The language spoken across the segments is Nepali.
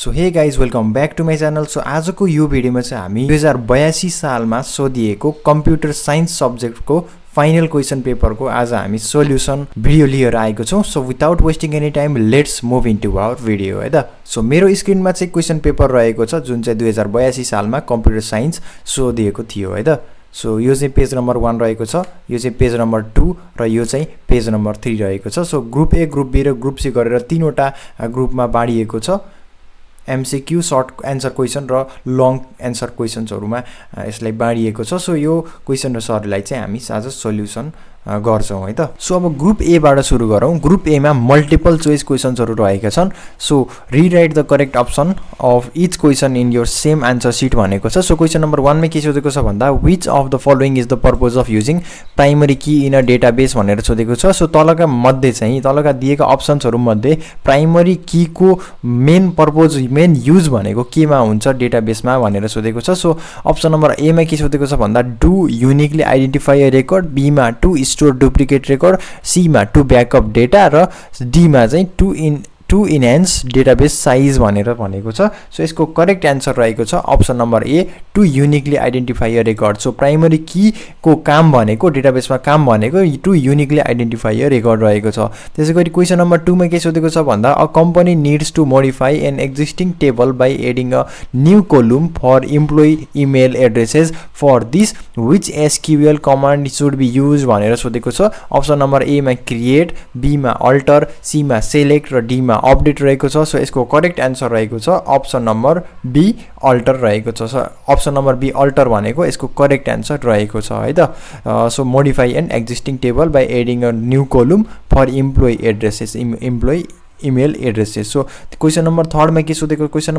So hey guys welcome back to my channel. So आजको यो भिडियोमा चाहिँ हामी 2082 सालमा सोधिएको कम्प्युटर साइन्स सब्जेक्टको फाइनल क्वेसन पेपरको आज हामी सोल्युसन भिडियो लिएर आएको छौँ। So without wasting any time let's move into our video है त। सो मेरो स्क्रिनमा चाहिँ क्वेसन पेपर रहेको छ जुन चाहिँ 2082 सालमा कम्प्युटर साइन्स सोधिएको थियो है त। सो यो चाहिँ पेज नम्बर 1 रहेको छ, यो चाहिँ पेज नम्बर 2 र यो चाहिँ पेज नम्बर 3 रहेको छ। So group A, group B र ग्रुप सी गरेर तीनवटा ग्रुपमा बाँडिएको छ। एमसीक्यू, सर्ट एन्सर क्वेसन र लङ एन्सर क्वेसन्सहरुमा यसलाई बाँडिएको छ। सो यो क्वेसनहरुलाई चाहिँ हामी आज सोल्युसन गर्छौं है त। सो अब ग्रुप ए बाट सुरु गरौँ। ग्रुप ए मा मल्टिपल चोइस क्वेसन्सहरु रहेका छन्। So rewrite the correct option of each question in your same answer sheet भनेको छ। सो क्वेसन नम्बर 1 मा के सोधेको छ भन्दा which of the following is the purpose of using primary key in a database भनेर सोधेको छ। सो तलका मध्ये चाहिँ तलका दिएका अप्सन्सहरु मध्ये प्राइमरी की को मेन पर्पज मेन युज भनेको केमा हुन्छ डेटाबेसमा भनेर सोधेको छ। सो अप्सन नम्बर ए मा के सोधेको छ भन्दा to uniquely identify a record, B मा to store duplicate record, C मा टु ब्याकअप डेटा र डी मा चाहिँ टु इन्हान्स डेटाबेस साइज भनेर भनेको छ। सो यसको करेक्ट एन्सर रहेको छ option number A, to uniquely identify a record. So primary key को काम भनेको डेटाबेसमा काम भनेको to uniquely identify a record रहेको छ। त्यसैगरी क्वेसन नम्बर 2 मा के सोधेको छ भन्दा a company needs to modify an existing table by adding a new column for employee email addresses for this which SQL command should be use भनेर सोधेको छ। अप्सन नम्बर ए मा क्रिएट, बी मा अल्टर, सी मा सेलेक्ट र डी मा अपडेट रहेको छ। सो यसको करेक्ट एन्सर रहेको छ अप्सन नम्बर बी अल्टर रहेको छ। So option number B alter भनेको यसको करेक्ट एन्सर रहेको छ है त। So modify an existing table by adding a new column for employee addresses employee email addresses. So question number 3 मा के सोधेको क्वेसन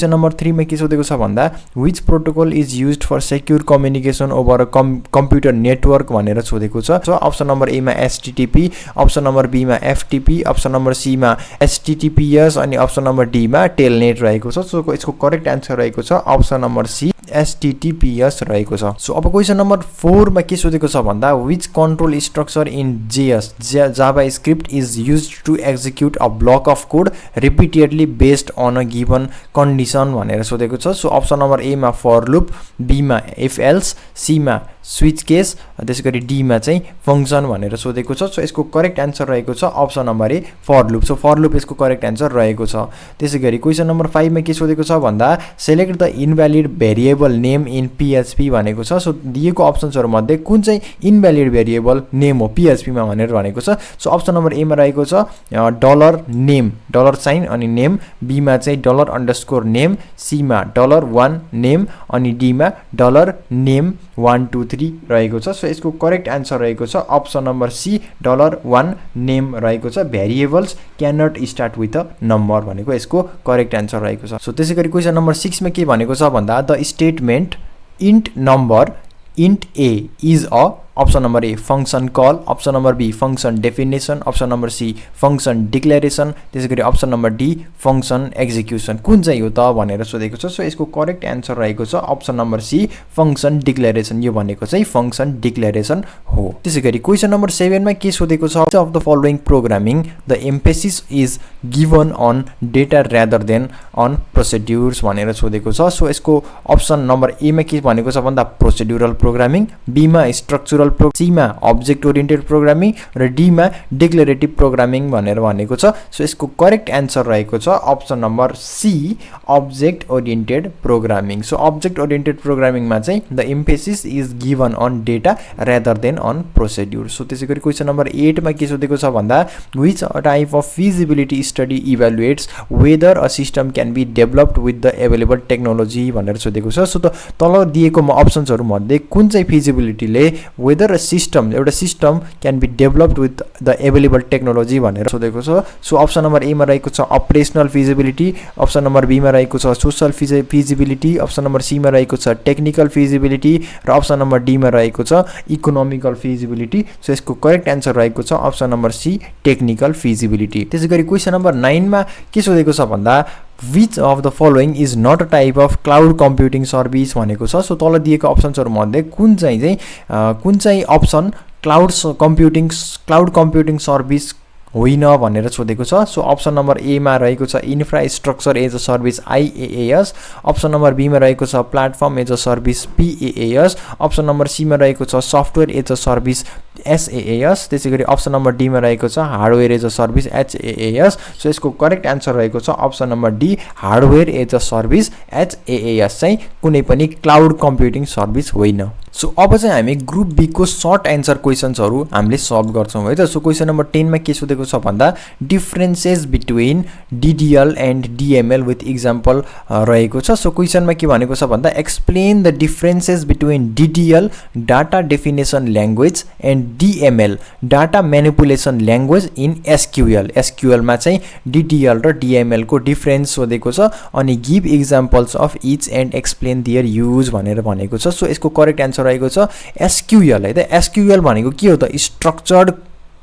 नम्बर 3 मा के सोधेको छ भन्दा which protocol is used for secure communication over a computer network भनेर सोधेको छ। सो अप्सन नम्बर ए मा एचटीटीपी, अप्सन नम्बर बी मा एफटीपी, अप्सन नम्बर सी मा एचटीटीपीएस अनि अप्सन नम्बर डी मा टेलनेट रहेको छ। सो यसको करेक्ट एन्सर रहेको छ अप्सन नम्बर सी एचटीटीपीएस रहेको छ। सो अब क्वेसन नम्बर 4 मा के सोधेको छ भन्दा which control structure in JavaScript is used to execute a block of code repeatedly based on a given condition भनेर सोधेको छ। सो अप्सन नम्बर ए मा फर लुप, बी मा इफ एल्स, सी मा स्विच केस, त्यसैगरी डी मा चाहिँ फंक्सन भनेर सोधेको छ। सो यसको करेक्ट एन्सर रहेको छ option number A for loop. So for loop यसको करेक्ट एन्सर रहेको छ। त्यसैगरी क्वेसन नम्बर 5 मा के सोधेको छ भन्दा select the invalid variable name in PHP भनेको छ। सो दिएको अप्सन्सहरु मध्ये कुन चाहिँ इनभ्यालिड भेरिएबल नेम हो पीएचपी मा भनेर भनेको छ। सो अप्सन नम्बर ए मा रहेको छ डलर नेम, डलर साइन अनि नेम, बी मा चाहिँ डलर अंडरस्कोर नेम, सी मा $1 नेम अनि डी मा डलर नेम 1 2 3 रहेको छ। सो यसको करेक्ट एन्सर रहेको छ अप्सन नम्बर सी $1 नेम रहेको छ। Variables can not start with a number भनेको यसको करेक्ट एन्सर रहेको छ। सो त्यसैगरी क्वेसन नम्बर 6 मा के भनेको छ भन्दा the statement int number int a is a option number A function call, option number B function definition, option number C function declaration, त्यसैगरी option number D function execution. कुन चाहिँ हो त भनेर सोधेको छ। सो यसको करेक्ट एन्सर रहेको छ option number C function declaration. यो भनेको चाहिँ फंक्शन डिक्लेरेसन हो। त्यसैगरी क्वेसन नम्बर 7 मा के सोधेको छ of the following programming the emphasis is given on data rather than on procedures भनेर सोधेको छ। सो यसको अप्सन नम्बर ए मा के भनेको छ भन्दा प्रोसिड्युरल प्रोग्रामिङ, बी मा स्ट्रक्चरल, सी मा अब्जेक्ट ओरिएन्टेड प्रोग्रामिङ र डी मा डिक्लेरेटिभ प्रोग्रामिङ भनेर भनेको छ। सो यसको करेक्ट एन्सर रहेको छ option number C object oriented programming. So object oriented programming मा चाहिँ the emphasis is given on data rather than on procedure. So त्यसैगरी क्वेसन नम्बर 8 मा के सोधेको छ भन्दा which type of feasibility study evaluates whether a system can be developed with the available technology भनेर सोधेको छ। सो तल दिएको अप्सन्सहरु मध्ये कुन चाहिँ फिजिबिलिटीले वेदर सिस्टम एउटा system can be developed with the available technology भनेर सोधेको छ। सो अप्सन नम्बर ए मा रहेको छ operational feasibility, option number B मा रहेको छ social feasibility, option number C मा रहेको छ टेक्निकल फिजिबिलिटी र अप्सन नम्बर डी मा रहेको छ इकोनोमिकल फिजिबिलिटी। सो यसको करेक्ट एन्सर रहेको छ option number C technical feasibility. त्यसैगरी क्वेसन नम्बर 9 मा के सोधेको छ भन्दा which of the following is not a type of cloud computing service भनेको छ। सो तल दिएको अप्सन्सहरु मध्ये कुन चाहिँ अप्सन क्लाउड कम्प्युटिङ सर्भिस होइन भनेर सोधेको छ। सो अप्सन नम्बर ए मा रहेको छ infrastructure as a service IaaS, option number B मा रहेको छ platform as a service PaaS, option number C मा रहेको छ software as a service SaaS, त्यसैगरी अप्सन नम्बर डी मा रहेको छ hardware as a service HaaS। So यसको करेक्ट आन्सर रहेको छ option number D hardware as a service HaaS चाहिँ कुनै पनि क्लाउड कम्प्युटिङ सर्भिस होइन। सो अब चाहिँ हामी ग्रुप बी को सर्ट एन्सर क्वेशन्सहरु हामीले सल्भ गर्छौं है त। सो क्वेशन नम्बर 10 मा के सोधेको छ भन्दा differences between DDL and DML with example रहेको छ। सो क्वेशनमा के भनेको छ भन्दा explain the differences between DDL data definition language and DML data manipulation language in SQL। SQL मा चाहिँ DDL र DML को डिफरेन्स सोधेको छ अनि give examples of each and explain their use भनेर भनेको छ। सो यसको करेक्ट एन्सर रहेको छ SQL है त। SQL भनेको के हो त स्ट्रक्चर्ड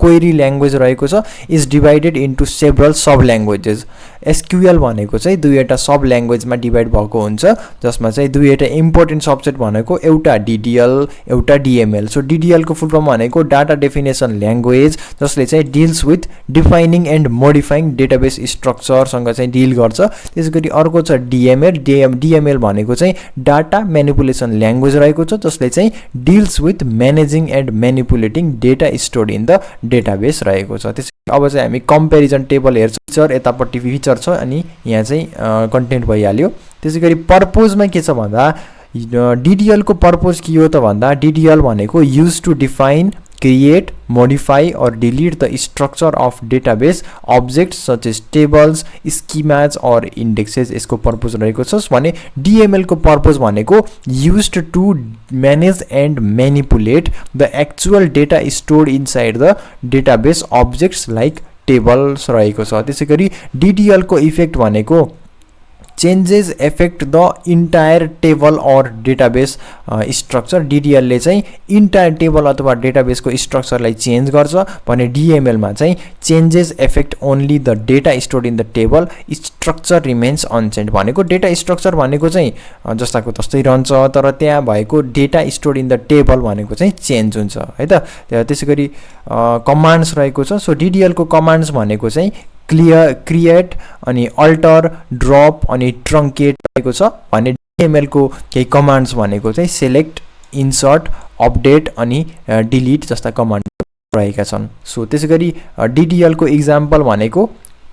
क्वेरी ल्याङ्ग्वेज रहेको छ is divided into several sub languages. SQL भनेको चाहिँ दुईवटा सब ल्याङ्ग्वेजमा डिभाइड भएको हुन्छ जसमा चाहिँ दुईवटा इम्पोर्टेन्ट सबसेट भनेको एउटा DDL एउटा DML। सो DDL को फुल फर्म भनेको डाटा डेफिनेसन ल्याङ्ग्वेज जसले चाहिँ deals with defining and modifying database स्ट्रक्चरसँग चाहिँ डिल गर्छ। त्यसैगरी अर्को छ DML भनेको चाहिँ डाटा म्यानिपुलेसन ल्याङ्ग्वेज रहेको छ जसले चाहिँ deals with managing and manipulating data stored in the database रहेको छ। त्यसैले अब चाहिँ हामी कम्पेरिजन टेबल हेर्छौँ। फिचर यतापट्टि फिचर छ अनि यहाँ चाहिँ कन्टेन्ट भइहाल्यो। त्यसैगरी पर्पोजमा के छ भन्दा DDL को पर्पोज के हो त भन्दा DDL भनेको use to define create, modify or delete the structure of database objects such as tables, schemas or indexes यसको पर्पज रहेको छ भने DML को पर्पज भनेको used to manage and manipulate the actual data stored inside the database objects like tables रहेको छ। त्यसैगरी DDL को इफेक्ट भनेको changes affect the entire table or database structure। DDL ले चाहिँ entire table अथवा database को structure लाई change गर्छ भने DML मा चाहिँ changes affect only the data stored in the table, structure remains unchanged भनेको data structure भनेको चाहिँ जस्ताको तस्तै रहन्छ तर त्यहाँ भएको data stored in the table भनेको चाहिँ change हुन्छ है त। त्यसैगरी कमान्ड्स रहेको छ। सो DDL को कमान्ड्स भनेको चाहिँ क्रिएट अनि अल्टर ड्रप अनि ट्रङ्केट रहेको छ भने DML को केही कमान्ड्स भनेको चाहिँ सेलेक्ट इन्सर्ट अपडेट अनि डिलिट जस्ता कमान्ड रहेका छन्। सो त्यसैगरी DDL को एक्जाम्पल भनेको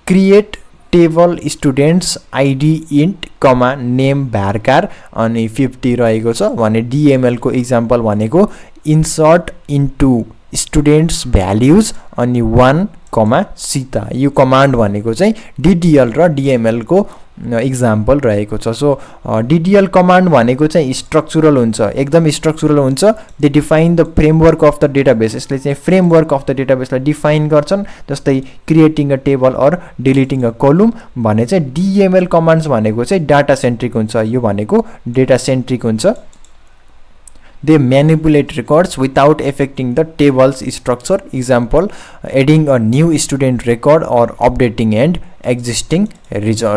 create table students ID int comma name varchar अनि 50 रहेको छ भने DML को एक्जाम्पल भनेको इन्सर्ट इन्टु स्टुडेन्ट्स भ्याल्युज अनि 1 सीता। यो कमान्ड भनेको चाहिँ DDL र DML को एक्जाम्पल रहेको छ। सो DDL कमान्ड भनेको चाहिँ स्ट्रक्चरल हुन्छ, एकदम स्ट्रक्चरल हुन्छ। They define the framework of the database. यसले चाहिँ फ्रेमवर्क अफ द डेटाबेसलाई डिफाइन गर्छन् जस्तै creating a table or deleting a column भने चाहिँ DML कमान्ड्स भनेको चाहिँ डाटा सेन्ट्रिक हुन्छ। यो भनेको डेटा सेन्ट्रिक हुन्छ। They manipulate records without affecting the table's structure. Example, adding a new student record or updating and existing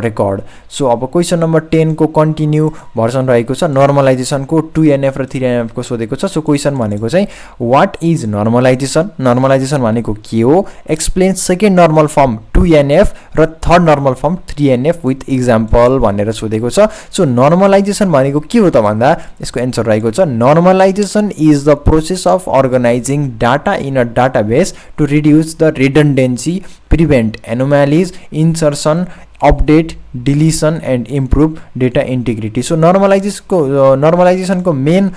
record. So अब क्वेशन नम्बर 10 को कन्टिन्यू भर्सन रहेको छ। नर्मलाइजेसन को 2NF र 3NF को सोधेको छ। सो क्वेशन भनेको चाहिँ व्हाट इज नर्मलाइजेसन, नर्मलाइजेसन भनेको के हो, explain second normal form 2NF र third normal form 3NF with example भनेर सोधेको छ। सो नर्मलाइजेसन भनेको के हो त भन्दा यसको एन्सर रहेको छ normalization is the process of organizing data in a database to reduce the redundancy, prevent anomalies, insertion, update, deletion and improve data integrity. So normalization को मेन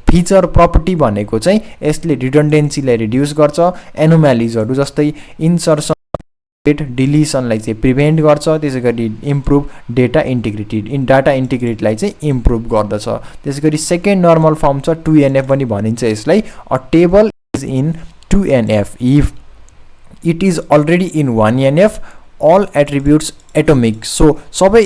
फीचर प्रपर्टी भनेको चाहिँ यसले रिडन्डेन्सी लाई रिड्युस गर्छ, एनोमलिजहरु जस्तै इन्सर्सन डिलिसन लाई चाहिँ प्रिभेन्ट गर्छ, त्यसैगरी इम्प्रुभ डेटा इन्टिग्रिटी, डाटा इन्टिग्रिटीलाई चाहिँ इम्प्रुभ गर्दछ। त्यसैगरी सेकेन्ड नर्मल फर्म छ 2NF पनि भनिन्छ यसलाई। A table is in 2NF if it is already in 1NF, all attributes atomic। so सबै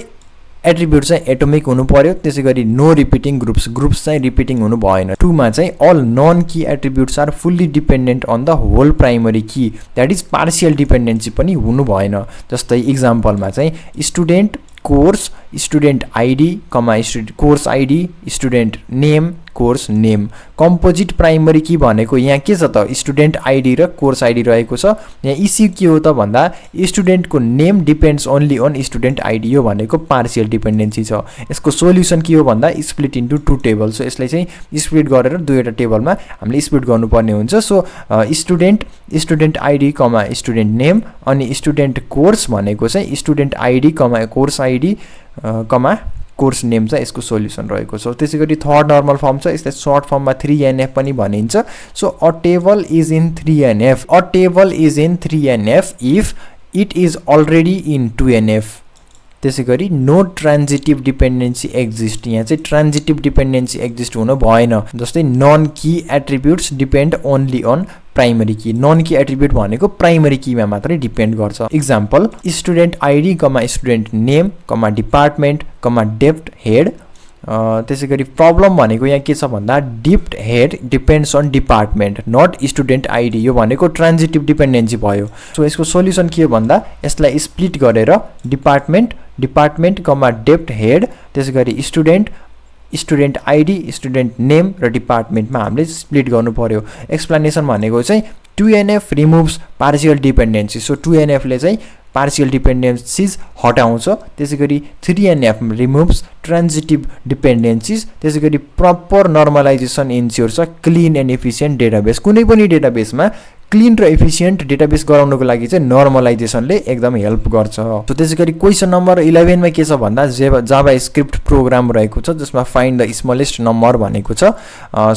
एट्रिब्युट चाहिँ एटोमिक हुनु पर्यो। त्यसैगरी नो रिपिटिङ ग्रुप्स चाहिँ रिपिटिङ हुनु भएन। 2 मा चाहिँ all non key attributes are fully dependent on the whole primary key, that is partial dependency पनि हुनु भएन। जस्तै एक्जाम्पलमा चाहिँ student course student ID comma student course ID student name course name. Composite primary key भनेको यहाँ के छ त स्टुडेन्ट आइडी र कोर्स आइडी रहेको छ। यहाँ इस्यु के हो त भन्दा स्टुडेन्टको name depends only on student ID हो भनेको पार्शियल डिपेन्डेन्सी छ। यसको सोल्युसन के हो भन्दा स्प्लिट इन्टु 2 टेबल। सो यसलाई चाहिँ स्प्लिट गरेर दुईवटा टेबलमा हामीले स्प्लिट गर्नुपर्ने हुन्छ। So student ID comma student name अनि स्टुडेन्ट कोर्स भनेको चाहिँ स्टुडेन्ट आइडी कमा कोर्स आइडी कमा कोर्स नेम चाहिँ यसको सोल्युसन रहेको छ। त्यसैगरी थर्ड नर्मल फर्म छ, यसलाई सर्ट फर्ममा 3NF पनि भनिन्छ। So a table is in 3NF, a table is in 3NF if it is already in 2NF। त्यसैगरी नो ट्रान्जिटिभ डिपेन्डेन्सी एक्जिस्ट, यहाँ चाहिँ ट्रान्जिटिभ डिपेन्डेन्सी एक्जिस्ट हुनु भएन। जस्तै non key attributes depend only on primary key. Non key attribute भनेको प्राइमरी कीमा मात्रै डिपेन्ड गर्छ। Example student ID comma student name comma department comma dept head. त्यसैगरी प्रब्लम भनेको यहाँ के छ भन्दा dept head depends on department not student ID. यो भनेको ट्रान्जिटिभ डिपेन्डेन्सी भयो। सो यसको सोल्युसन के हो भन्दा यसलाई स्प्लिट गरेर डिपार्टमेन्ट कमा डेप्ट हेड, त्यसैगरी स्टुडेन्ट आइडी स्टुडेन्ट नेम र डिपार्टमेन्टमा हामीले स्प्लिट गर्नु पर्यो। एक्सप्लेनेसन भनेको चाहिँ 2NF रिमुभ्स partial dependency. So 2NF ले चाहिँ पार्शियल डिपेन्डेन्सिज हटाउँछ। त्यसैगरी 3NF रिमुभ्स ट्रान्जिटिभ डिपेन्डेन्सिज। त्यसैगरी proper normalization ensures clean and efficient database. कुनै पनि डेटाबेसमा क्लिन र एफिसियन्ट डेटाबेस गराउनको लागि चाहिँ नर्मलाइजेसनले एकदम हेल्प गर्छ। सो त्यसैगरी क्वेसन नम्बर 11 मा के छ भन्दा जाभा स्क्रिप्ट प्रोग्राम रहेको छ जसमा फाइन्ड द स्मलेस्ट नम्बर भनेको छ।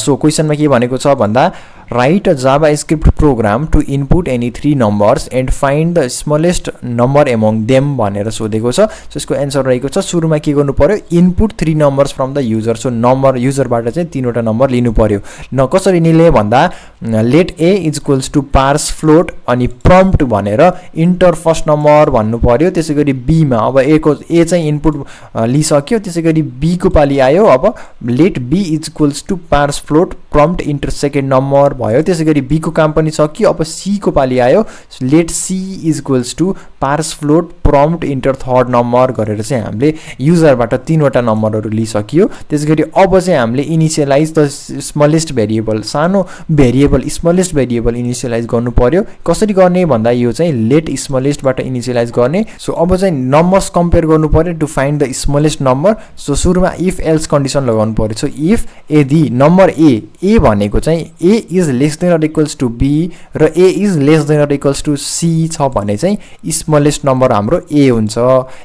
सो क्वेसनमा के भनेको छ भन्दा write a JavaScript program to input any 3 numbers and find the smallest number among them भनेर सोधेको छ। सो यसको एन्सर रहेको छ सुरुमा के गर्नु पर्यो input 3 numbers from the user. So number युजरबाट चाहिँ 3वटा नम्बर लिनु पर्यो। न कसरी निले भन्दा let a is equals to parse float अनि प्रम्प्ट भनेर इन्टर फर्स्ट नम्बर भन्नु पर्यो। त्यसैगरी बी मा अब ए चाहिँ इनपुट लिइसक्यो, त्यसैगरी बी को पाली आयो। अब let B is equals to parse float prompt enter second number भयो। त्यसैगरी बी को काम पनि सकियो। अब सी को पाली आयो, let c is equals to parse float prompt enter third number गरेर चाहिँ हामीले युजरबाट 3वटा नम्बरहरू लिइसकियो। त्यसैगरी अब चाहिँ हामीले इनिसियलाइज द स्मलेस्ट भेरिएबल, सानो भेरिएबल स्मलेस्ट भेरिएबल इनिसियलाइज गर्नु पर्यो। कसरी गर्ने भन्दा यो चाहिँ लेट स्मलेस्टबाट इनिसियलाइज गर्ने। सो अब चाहिँ नम्बर्स कम्पेयर गर्नु पर्यो to find the smallest number. So सुरुमा इफ एल्स कन्डिसन लगाउनु पर्यो। सो इफ यदि नम्बर ए भनेको चाहिँ a is less than or equals to b र a is less than or equals to c छ भने चाहिँ स्मलेस्ट नम्बर हाम्रो ए हुन्छ।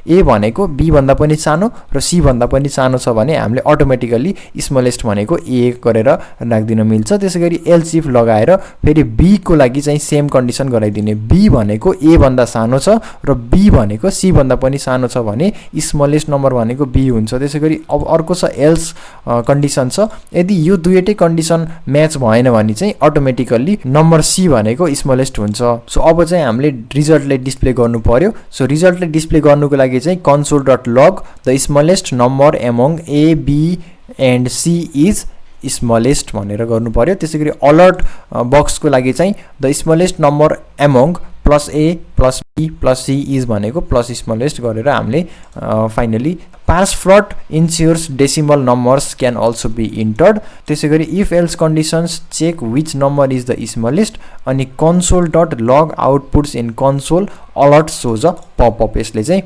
ए भनेको बी भन्दा पनि सानो र सी भन्दा पनि सानो छ भने हामीले अटोमेटिकली स्मलेस्ट भनेको ए गरेर राख्दिन मिल्छ। त्यसैगरी एल्स इफ लगाएर फेरि बी को लागि चाहिँ सेम कन्डिसन गराइदिने। बी भनेको ए भन्दा सानो छ र बी भनेको सी भन्दा पनि सानो छ भने स्मलेस्ट नम्बर भनेको बी हुन्छ। त्यसैगरी अब अर्को छ एल्स कन्डिसन छ। यदि यो दुईटै कन्डिसन म्याच भएन भने चाहिँ अटोमेटिकली नम्बर सी भनेको स्मलेस्ट हुन्छ। सो अब चाहिँ हामीले रिजल्टलाई डिस्प्ले गर्नु पर्यो। सो रिजल्टलाई डिस्प्ले गर्नुको लागि चाहिँ console.log the smallest number among a b and c is smallest भनेर गर्नु पर्यो। त्यसैगरी अलर्ट बक्सको लागि चाहिँ the smallest number among plus a plus b plus c is भनेको प्लस स्मलेस्ट गरेर हामीले finally parse float ensures decimal numbers can also be entered. त्यसैगरी if else conditions check which number is the smallest अनि console.log outputs in console alert shows a popup. यसले चाहिँ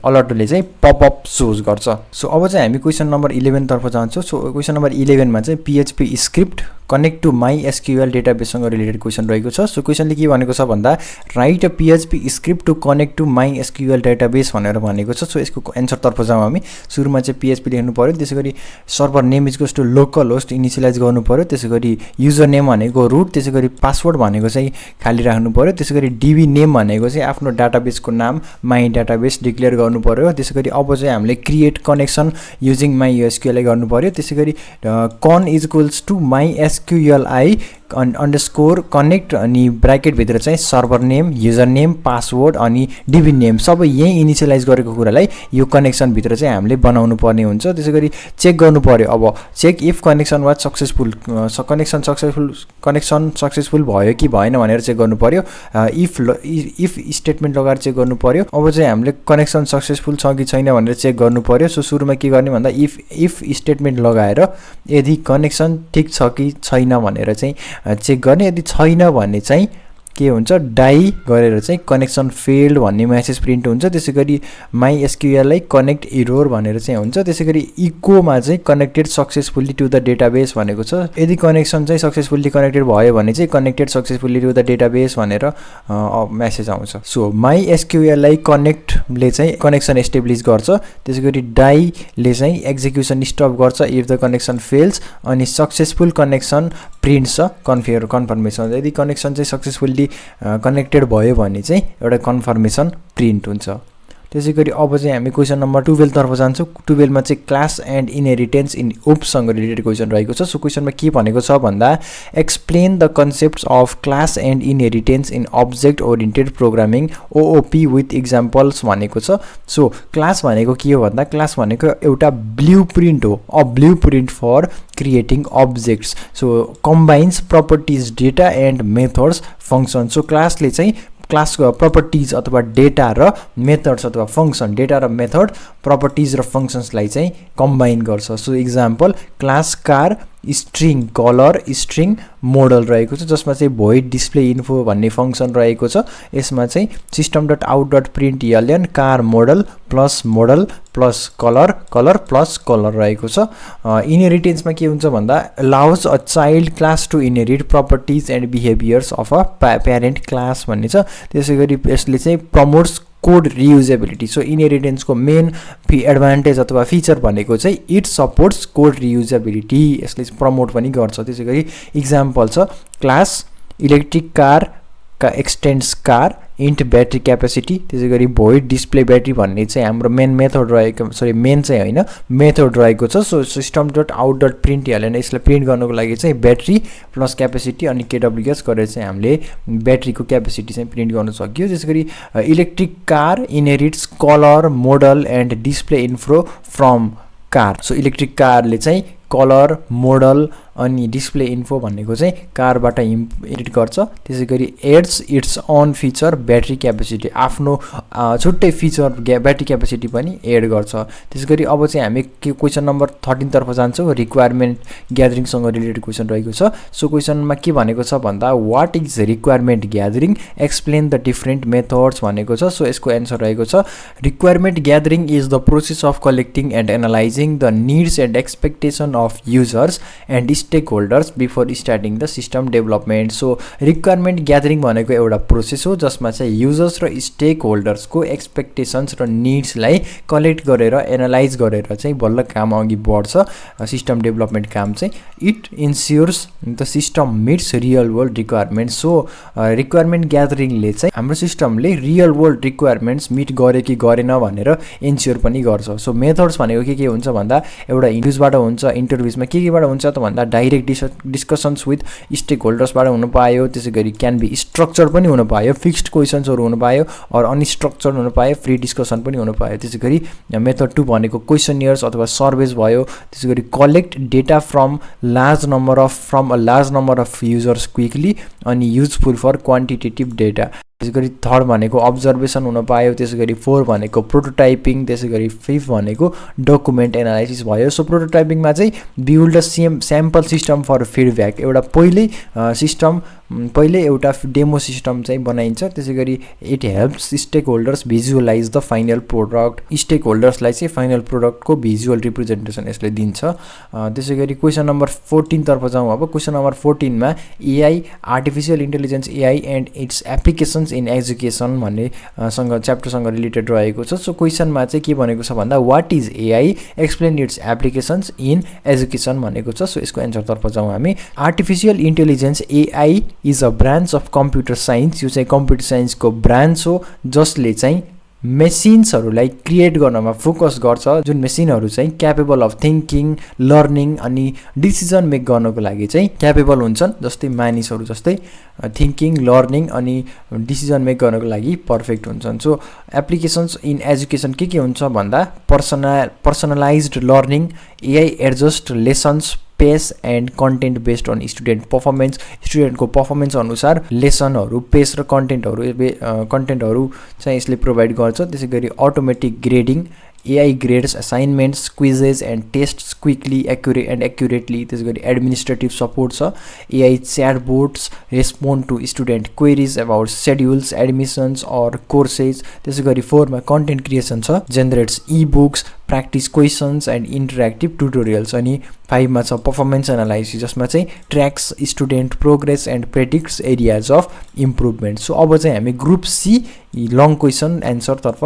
अलर्टले चाहिँ पपअप सोज गर्छ। सो अब चाहिँ हामी क्वेसन नम्बर 11 तर्फ जान्छौँ। सो क्वेसन नम्बर 11 मा चाहिँ PHP script connect to MySQL डेटाबेससँग रिलेटेड क्वेसन रहेको छ। सो क्वेसनले के भनेको छ भन्दा write a PHP script to connect to MySQL database भनेर भनेको छ। सो यसको एन्सर तर्फ जाउँ हामी। सुरुमा चाहिँ PHP लेख्नु पर्यो। त्यसैगरी server name is equals to local host initialize गर्नु पर्यो। त्यसैगरी युजर नेम भनेको रुट, त्यसैगरी पासवर्ड भनेको चाहिँ खाली राख्नु पर्यो। त्यसैगरी DB नेम भनेको चाहिँ आफ्नो डाटाबेसको नाम माई डाटाबेस डिक्लेयर गर्नु पर्यो। त्यसैगरी अब चाहिँ हामीले क्रिएट कनेक्सन युजिङ MySQL गर्नु पर्यो। त्यसैगरी कन इज इक्वल्स टु MySQLi_connect अनि ब्राकेट भित्र चाहिँ server name user user name password अनि डिबी नेम सबै यही इनिसियलाइज गरेको कुरालाई यो कनेक्सन भित्र चाहिँ हामीले बनाउनु पर्ने हुन्छ। त्यसैगरी चेक गर्नु पर्यो। अब check if connection was successful, connection successful भयो कि भएन भनेर चेक गर्नु पर्यो। इफ स्टेटमेन्ट लगाएर चेक गर्नु पर्यो। अब चाहिँ हामीले कनेक्सन सक्सेसफुल छ कि छैन भनेर चेक गर्नु पर्यो। सो सुरुमा के गर्ने भन्दा इफ स्टेटमेन्ट लगाएर यदि कनेक्सन ठिक छ कि छैन भनेर चाहिँ चेक गर्ने। यदि छैन भने चाहिँ के हुन्छ, डाई गरेर चाहिँ कनेक्सन फेल्ड भन्ने मेसेज प्रिन्ट हुन्छ। त्यसैगरी माई एसक्युएललाई कनेक्ट एरर भनेर चाहिँ हुन्छ। त्यसैगरी इकोमा चाहिँ connected successfully to the database भनेको छ। यदि कनेक्सन चाहिँ सक्सेसफुल्ली कनेक्टेड भयो भने चाहिँ connected successfully to the database भनेर मेसेज आउँछ। सो माई एसक्युएललाई कनेक्टले चाहिँ कनेक्सन एस्टेब्लिस गर्छ। त्यसैगरी डाईले चाहिँ एक्जिक्युसन स्टप गर्छ इफ द कनेक्सन फेल्स, अनि सक्सेसफुल कनेक्सन प्रिन्ट छ कन्फर्मेसन। यदि कनेक्सन चाहिँ सक्सेसफुल्ली कनेक्टेड भयो भने चाहिँ एउटा कन्फर्मेसन प्रिन्ट हुन्छ। त्यसैगरी अब चाहिँ हामी क्वेसन नम्बर 12 तर्फ जान्छौँ। 12 मा चाहिँ क्लास एन्ड इनहेरिटेन्स इन ओपसँग रिलेटेड क्वेसन रहेको छ। सो क्वेसनमा के भनेको छ भन्दा explain the concepts of class and inheritance in object oriented programming OOP with examples भनेको छ। सो क्लास भनेको के हो भन्दा क्लास भनेको एउटा ब्लुप्रिन्ट हो, a blueprint for creating objects. So combines properties data and methods function. So क्लासले चाहिँ क्लासको प्रपर्टिज अथवा डेटा र मेथड्स अथवा फङ्सन, डेटा र मेथड प्रपर्टिज र फङ्सन्सलाई चाहिँ कम्बाइन गर्छ। So example class car string colour string model रहेको छ, जसमा चाहिँ भोइड डिस्प्ले इन्फो भन्ने फङ्सन रहेको छ। यसमा चाहिँ system dot out dot println car model plus colour plus colour रहेको छ। इनहेरिटेन्समा के हुन्छ भन्दा allows a child class to inherit properties and behaviours of a parent class भन्ने छ। त्यसै गरी यसले चाहिँ प्रमोट्स कोड रियुजेबिलिटी। सो इनहेरिटेन्सको मेन एडभान्टेज अथवा फिचर भनेको चाहिँ इट सपोर्ट्स कोड रियुजेबिलिटी, यसले प्रमोट पनि गर्छ। त्यसै गरी इक्जाम्पल छ क्लास इलेक्ट्रिक कार का एक्सटेन्ड्स कार इन्ट ब्याट्री क्यापेसिटी। त्यसै गरी भोइड डिस्प्ले ब्याट्री भन्ने चाहिँ हाम्रो मेन मेथड रहेको, मेन चाहिँ होइन मेथड रहेको छ। So system dot out dot print हालेन, यसलाई प्रिन्ट गर्नको लागि चाहिँ ब्याट्री प्लस क्यापेसिटी अनि केडब्ल्युएस गरेर चाहिँ हामीले ब्याट्रीको क्यापेसिटी चाहिँ प्रिन्ट गर्न सक्यो। त्यसै गरी electric car inherits colour model and display info from car. So electric कारले चाहिँ कलर मोडल अनि डिस्प्ले इन्फो भनेको चाहिँ कारबाट एडिट गर्छ। त्यसै गरी adds its own feature battery capacity, आफ्नो छुट्टै फिचर ब्याट्री क्यापेसिटी पनि एड गर्छ। त्यसै गरी अब चाहिँ हामी क्वेसन नम्बर 13 तर्फ जान्छौँ। रिक्वायरमेन्ट ग्यादरिङसँग रिलेटेड क्वेसन रहेको छ। सो क्वेसनमा के भनेको छ भन्दा what is requirement gathering, explain the different methods भनेको छ। सो यसको एन्सर रहेको छ requirement gathering is the process of collecting and analysing the needs and expectation of users and stakeholders before starting the system development. So requirement gathering भनेको एउटा प्रोसेस हो जसमा चाहिँ युजर्स र स्टेक होल्डर्सको एक्सपेक्टेसन्स र निड्सलाई कलेक्ट गरेर एनालाइज गरेर चाहिँ बल्ल काम अघि बढ्छ सिस्टम डेभलपमेन्ट काम चाहिँ। It ensures the system meets real world requirement. So requirement ग्यादरिङले चाहिँ हाम्रो सिस्टमले रियल वर्ल्ड रिक्वायरमेन्ट्स मिट गरे कि गरेन भनेर इन्स्योर पनि गर्छ। सो मेथड्स भनेको के हुन्छ भन्दा एउटा इन्टरभ्यूजबाट हुन्छ, इन्टरभ्यूजमा केबाट हुन्छ त भन्दा डाइरेक्ट डिस्कसन्स विथ स्टेक होल्डर्सबाट हुनु पायो। त्यसै गरी क्यान बी स्ट्रक्चर पनि हुनु पायो, फिक्स्ड क्वेसन्सहरू हुनु पायो, अर अनस्ट्रक्चर्ड हुनु पायो, फ्री डिस्कसन पनि हुनु पायो। त्यसै गरी मेथड 2 भनेको क्वेसनियर्स अथवा सर्वेज भयो। त्यसै गरी collect data from a large number of users quickly अनि युजफुल फर क्वान्टिटेटिभ डेटा। त्यसै गरी 3rd भनेको अब्जर्भेसन हुन पायो। त्यसै गरी 4 भनेको प्रोटोटाइपिङ। त्यसै गरी 5 भनेको डकुमेन्ट एनालाइसिस भयो। सो प्रोटोटाइपिङमा चाहिँ build a sample system for feedback, एउटा पहिले एउटा डेमो सिस्टम चाहिँ बनाइन्छ। त्यसै गरी it helps stakeholders visualize the final product, स्टेक होल्डर्सलाई चाहिँ फाइनल प्रोडक्टको भिजुअल रिप्रेजेन्टेसन यसले दिन्छ। त्यसै गरी क्वेसन नम्बर 14 तर्फ जाउँ। अब क्वेसन नम्बर 14 मा AI artificial intelligence AI and it's applications in education भन्ने च्याप्टरसँग रिलेटेड रहेको छ। सो क्वेसनमा चाहिँ के भनेको छ भन्दा what is AI, explain its applications in education भनेको छ। सो यसको एन्सरतर्फ जाउँ हामी। Artificial intelligence AI is a branch of computer science, यो चाहिँ कम्प्युटर साइन्सको ब्रान्च हो जसले चाहिँ मेसिन्सहरूलाई क्रिएट गर्नमा फोकस गर्छ, जुन मेसिनहरू चाहिँ क्यापेबल अफ थिङ्किङ, लर्निङ अनि डिसिजन मेक गर्नको लागि चाहिँ क्यापेबल हुन्छन्, जस्तै मानिसहरू जस्तै थिङ्किङ, लर्निङ अनि डिसिजन मेक गर्नको लागि पर्फेक्ट हुन्छन्। सो एप्लिकेसन्स इन एजुकेसन के हुन्छ भन्दा personalised learning, AI adjust lessons pace and content based on student performance, स्टुडेन्टको पर्फर्मेन्स अनुसार लेसनहरू, पेस र कन्टेन्टहरू चाहिँ यसले प्रोभाइड गर्छ। त्यसै गरी automatic grading, AI grades assignments, quizzes and tests quickly accurately. त्यसै गरी एडमिनिस्ट्रेटिभ सपोर्ट छ, AI chatbots respond to student queries about schedules, admissions or courses. त्यसै गरी 4 मा कन्टेन्ट क्रिएसन छ, generates ebooks, practice questions and interactive tutorials. अनि 5 मा छ पर्फर्मेन्स एनालाइसिस, जसमा चाहिँ tracks student progress and predicts areas of improvement. So अब चाहिँ हामी ग्रुप सी लङ क्वेसन एन्सरतर्फ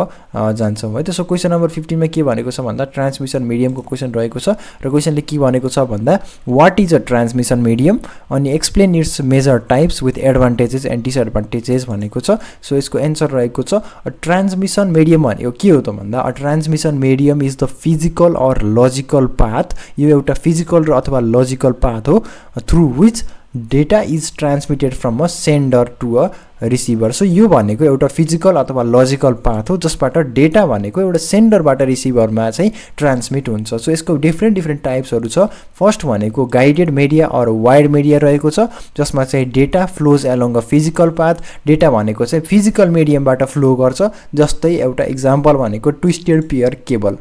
जान्छौँ है। त्यसो क्वेसन नम्बर 15 मा के भनेको छ भन्दा ट्रान्समिसन मिडियमको क्वेसन रहेको छ र क्वेसनले के भनेको छ भन्दा what is a transmission medium अनि explain its major types with advantages and disadvantages भनेको छ। सो यसको एन्सर रहेको छ ट्रान्समिसन मिडियम भनेको के हो त भन्दा transmission medium is the physical or logical path. यो एउटा फिजिकल र अथवा लजिकल पाथ हो through which data is transmitted from a sender to a receiver. So यो भनेको एउटा फिजिकल अथवा लजिकल पाथ हो जसबाट डेटा भनेको एउटा सेन्डरबाट रिसिभरमा चाहिँ ट्रान्समिट हुन्छ। सो यसको डिफ्रेन्ट टाइप्सहरू छ। फर्स्ट भनेको guided media or wired media रहेको छ, जसमा चाहिँ data flows along a physical path. Data भनेको चाहिँ फिजिकल मिडियमबाट फ्लो गर्छ, जस्तै एउटा इक्जाम्पल भनेको ट्विस्टेड पेयर केबल।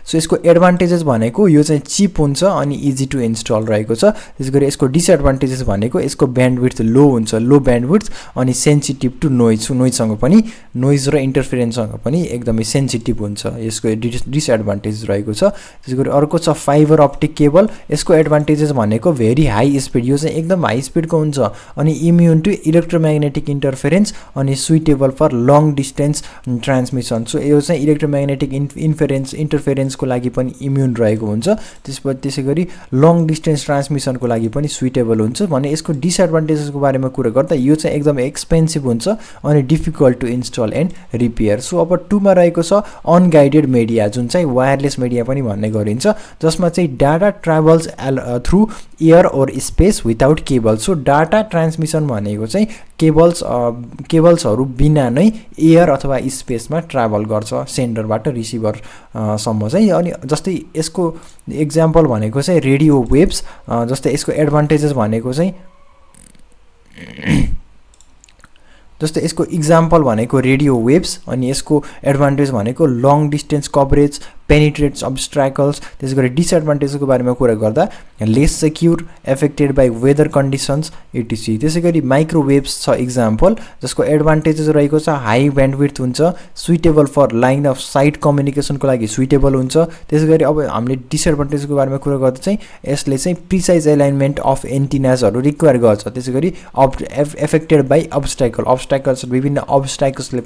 सो यसको एडभान्टेजेस भनेको यो चाहिँ चिप हुन्छ अनि इजी टु इन्स्टल रहेको छ। त्यसैगरी यसको डिसएडभान्टेजेस भनेको यसको ब्यान्डविड्थ लो हुन्छ, लो ब्यान्डविड्थ अनि सेन्सिटिभ टु नोइजसँग पनि, नोइज र इन्टरफेरेन्ससँग पनि एकदमै सेन्सिटिभ हुन्छ, यसको डिसएडभान्टेज रहेको छ। त्यसैगरी अर्को छ फाइबर अप्टिक केबल। यसको एडभान्टेजेस भनेको भेरी हाई स्पिड, यो चाहिँ एकदम हाई स्पिडको हुन्छ अनि इम्युन टु इलेक्ट्रोम्याग्नेटिक इन्टरफेरेन्स अनि suitable for long distance transmission. So यो चाहिँ इलेक्ट्रोम्याग्नेटिक इन्टरफेरेन्स को लागि पनि इम्युन रहेको हुन्छ। त्यसै गरी लङ डिस्टेन्स ट्रान्समिसनको लागि पनि सुइटेबल हुन्छ। भने यसको डिसएडभान्टेजेसको बारेमा कुरा गर्दा यो चाहिँ एकदमै एक्सपेन्सिभ हुन्छ अनि difficult to install and repair. So अब 2 मा रहेको छ अनगाइडेड मिडिया, जुन चाहिँ वायरलेस मिडिया पनि भन्ने गरिन्छ, जसमा चाहिँ डाटा ट्राभल्स थ्रु एयर और space without cable. So data transmission भनेको चाहिँ केबल्सहरू बिना नै एयर अथवा स्पेसमा ट्राभल गर्छ सेन्डरबाट रिसिभरसम्म चाहिँ। अनि जस्तै यसको एक्जाम्पल भनेको चाहिँ रेडियो वेभ्स। जस्तै यसको एडभान्टेजेस भनेको चाहिँ जस्तै यसको इक्जाम्पल भनेको रेडियो वेभ्स अनि यसको एडभान्टेज भनेको long distance coverage, penetrates obstacles. त्यसै गरी डिसएडभान्टेजको बारेमा कुरा गर्दा less secure, affected by weather conditions etc. त्यसै गरी माइक्रोवेभ्स छ इक्जाम्पल, जसको एडभान्टेजेस रहेको छ हाई ब्यान्डविड्थ हुन्छ, suitable for line of sight कम्युनिकेसनको लागि सुइटेबल हुन्छ। त्यसै गरी अब हामीले डिसएडभान्टेजको बारेमा कुरा गर्दा चाहिँ यसले चाहिँ प्रिसाइज एलाइनमेन्ट अफ एन्टिनाजहरू रिक्वायर गर्छ। त्यसै गरी एफेक्टेड बाई अब्स्ट्राकल्स विभिन्न अब्स्ट्राकल्सले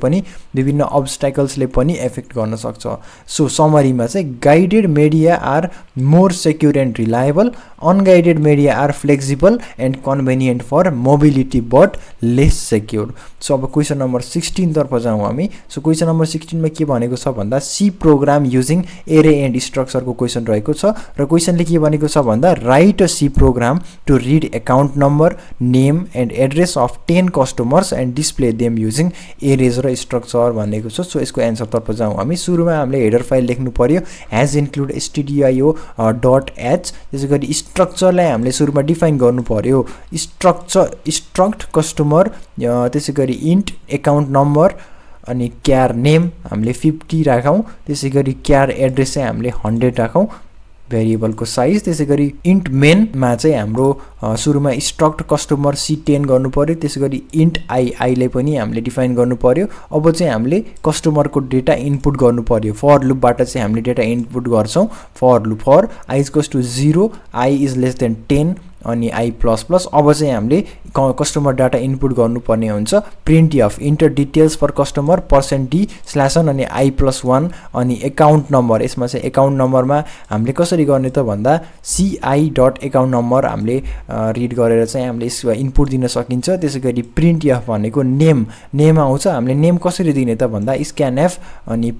पनि एफेक्ट गर्न सक्छ। सो समरीमा चाहिँ guided media are more secure and reliable, unguided media are flexible and convenient for mobility but less secure. So अब क्वेसन नम्बर 16 तर्फ जाउँ हामी। सो क्वेसन नम्बर 16 मा के भनेको छ भन्दा C program using array and स्ट्रक्चरको क्वेसन रहेको छ र क्वेसनले के भनेको छ भन्दा write a C program to read account number, name and address of 10 customers and display them using arrays र स्ट्रक्चर भनेको छ। सो यसको एन्सर तर्फ जाउँ हामी। सुरुमा हामीले हेडर फाइल लेख्नु पर्यो, हेज इन्क्लुड stdio.h। त्यसै गरी स्ट्रक्चरलाई हामीले सुरुमा डिफाइन गर्नु पर्यो, स्ट्रक्ट कस्टमर, त्यसै गरी इन्ट एकाउन्ट नम्बर अनि क्यार नेम हामीले 50 राखौँ। त्यसै गरी क्यार एड्रेस चाहिँ हामीले 100 राखौँ, भेरिएबलको साइज। त्यसै गरी इन्ट मेनमा चाहिँ हाम्रो सुरुमा स्ट्रक्ट कस्टमर C10 गर्नु पर्यो। त्यसै गरी इन्ट आईलाई पनि हामीले डिफाइन गर्नु पर्यो। अब चाहिँ हामीले कस्टमरको डेटा इनपुट गर्नु पर्यो। फर लुपबाट चाहिँ हामीले डेटा इनपुट गर्छौँ। For loop for i is equals to 0, i is less than 10 अनि i++ अब चाहिँ हामीले कस्टमर डाटा इनपुट गर्नुपर्ने हुन्छ printf enter details for customer %d/n अनि i+1 अनि एकाउन्ट नम्बर यसमा चाहिँ एकाउन्ट नम्बरमा हामीले कसरी गर्ने त भन्दा ci.account नम्बर हामीले रिड गरेर चाहिँ हामीले यसमा इनपुट दिन सकिन्छ त्यसैगरी printf भनेको नेम आउँछ हामीले नेम कसरी दिने त भन्दा scanf अनि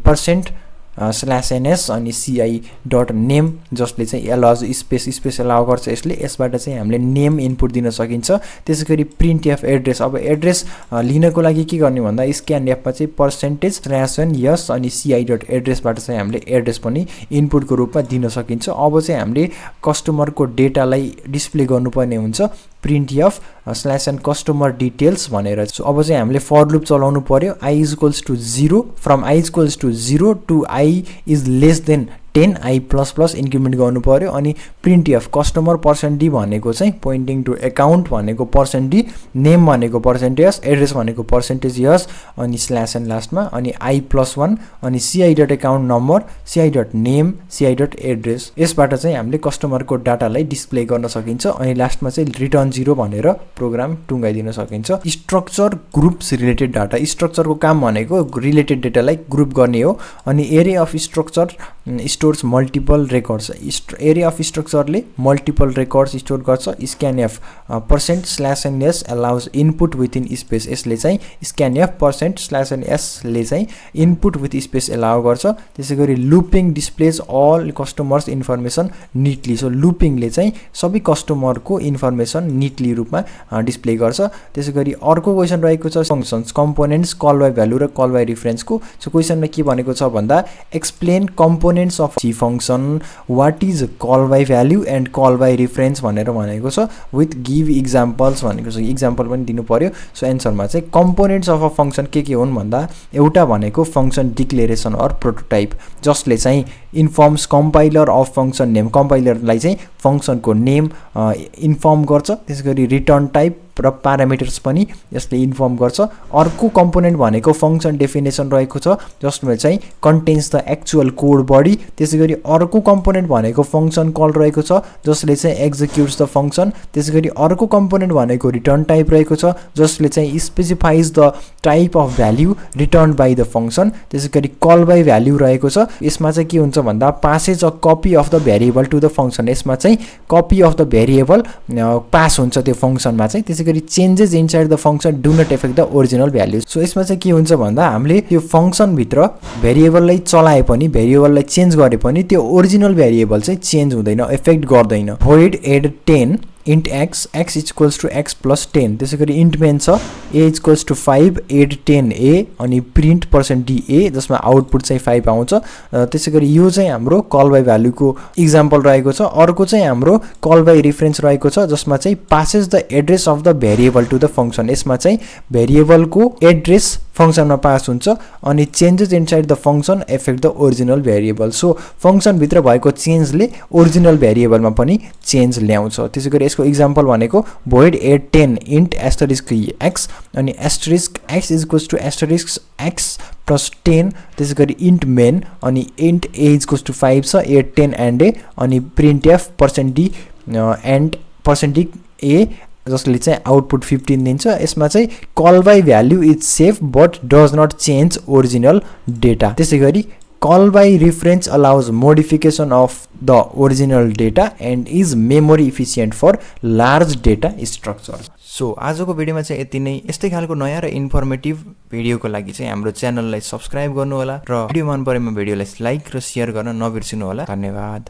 %/ns अनि ci.name जसले चाहिँ एलाउज स्पेस एलाउ गर्छ यसबाट चाहिँ हामीले नेम इनपुट दिन सकिन्छ त्यसैगरी printf एड्रेस अब एड्रेस लिनको लागि के गर्ने भन्दा scanf मा चाहिँ %/yes अनि ci.address बाट चाहिँ हामीले एड्रेस पनि इनपुटको रूपमा दिन सकिन्छ अब चाहिँ हामीले कस्टमरको डेटालाई डिस्प्ले गर्नुपर्ने हुन्छ printf/n customer details भनेर सो अब चाहिँ हामीले फर लुप चलाउनु पर्यो i = 0 from i = 0 to i is less than 10 i++ increment गर्नु पर्यो अनि printf कस्टमर %d भनेको चाहिँ पोइन्टिङ टु एकाउन्ट भनेको %d नेम भनेको %s एड्रेस भनेको %yes अनि /n लास्टमा अनि i+1 अनि ci.account नम्बर ci.name ci.address यसबाट चाहिँ हामीले कस्टमरको डाटालाई डिस्प्ले गर्न सकिन्छ अनि लास्टमा चाहिँ रिटर्न 0 भनेर प्रोग्राम टुंगाइदिन सकिन्छ स्ट्रक्चर ग्रुप्स रिलेटेड डाटा स्ट्रक्चरको काम भनेको रिलेटेड डेटालाई ग्रुप गर्ने हो अनि एरे of structure stores multiple records area of structure ले multiple records store गर्छ scanf %/ns allows input within space यसले चाहिँ scanf %/ns ले चाहिँ input with space allow गर्छ त्यसैगरी looping displays all customers information neatly so looping ले चाहिँ सबै कस्टमरको इन्फर्मेसन नीटली रूपमा डिस्प्ले गर्छ त्यसैगरी अर्को क्वेशन रहेको छ functions components call by value र कल बाइ रेफरेन्स को सो क्वेशनमा के भनेको छ भन्दा explain components of C function what is call by value and call by reference भनेको छ with give examples भनेको छ एक्जाम्पल पनि दिनु पर्यो सो एन्सरमा चाहिँ कम्पोनेन्ट्स अफ अ फंक्शन के हुन् भन्दा एउटा भनेको फंक्शन डिक्लेरेसन अर प्रोटोटाइप जसले चाहिँ इन्फर्म्स कम्पाइलर अफ फंक्शन नेम कम्पाइलरलाई चाहिँ फंक्शनको नेम इन्फर्म गर्छ त्यसैगरी रिटर्न टाइप र प्यारामिटर्स पनि यसले इन्फर्म गर्छ अर्को कम्पोनेन्ट भनेको फंक्शन डेफिनेसन रहेको छ जसमा चाहिँ contains the actual code body त्यसैगरी अर्को कम्पोनेन्ट भनेको फंक्शन कल रहेको छ जसले चाहिँ एक्जिक्युट्स द फंक्शन त्यसैगरी अर्को कम्पोनेन्ट भनेको रिटर्न टाइप रहेको छ जसले चाहिँ specifies the type of value return by the function त्यसैगरी कल बाइ भ्यालु रहेको छ यसमा चाहिँ के हुन्छ भन्दा passes a copy of the variable to the function यसमा चाहिँ copy of the variable pass हुन्छ त्यो फंक्शनमा चाहिँ त्यसैगरी changes inside the function do not affect the original value so यसमा चाहिँ के हुन्छ भन्दा हामीले त्यो फंक्शन भित्र भेरिएबललाई चलाए पनि भेरिएबललाई चेन्ज गरे पनि त्यो ओरिजिनल भेरिएबल चाहिँ चेन्ज हुँदैन एफेक्ट गर्दैन void add 10 int x equals to x plus 10 त्यसैगरी int main छ a equals to 5 add 10a अनि print %da जसमा आउटपुट चाहिँ 5 आउँछ त्यसैगरी यो चाहिँ हाम्रो कल बाइ भ्यालु को एक्जाम्पल रहेको छ अर्को चाहिँ हाम्रो कल बाइ रेफरेन्स रहेको छ जसमा चाहिँ passes the address of the variable to the function यसमा चाहिँ भेरिएबल को एड्रेस फंक्शनमा पास हुन्छ अनि changes inside the function effect the original variable so function भित्र भएको चेन्जले ओरिजिनल भेरिएबलमा पनि चेन्ज ल्याउँछ त्यसैगरी यसको एक्जाम्पल भनेको void add 10 int *x अनि *x equals to *x plus 10 त्यसैगरी int main अनि int a equals to 5 छ add 10 and a अनि printf %d and %a जसले चाहिँ आउटपुट 15 दिन्छ यसमा चाहिँ call by value is safe but does not change original data त्यसैगरी call by reference allows modification of the original data and is memory efficient for large data structure so आजको भिडियोमा चाहिँ यति नै यस्तै खालको नयाँ र इन्फर्मेटिभ भिडियोको लागि चाहिँ हाम्रो च्यानललाई सब्स्क्राइब गर्नु होला र भिडियो मन परेमा भिडियोलाई लाइक र शेयर गर्न नबिर्सिनु होला धन्यवाद।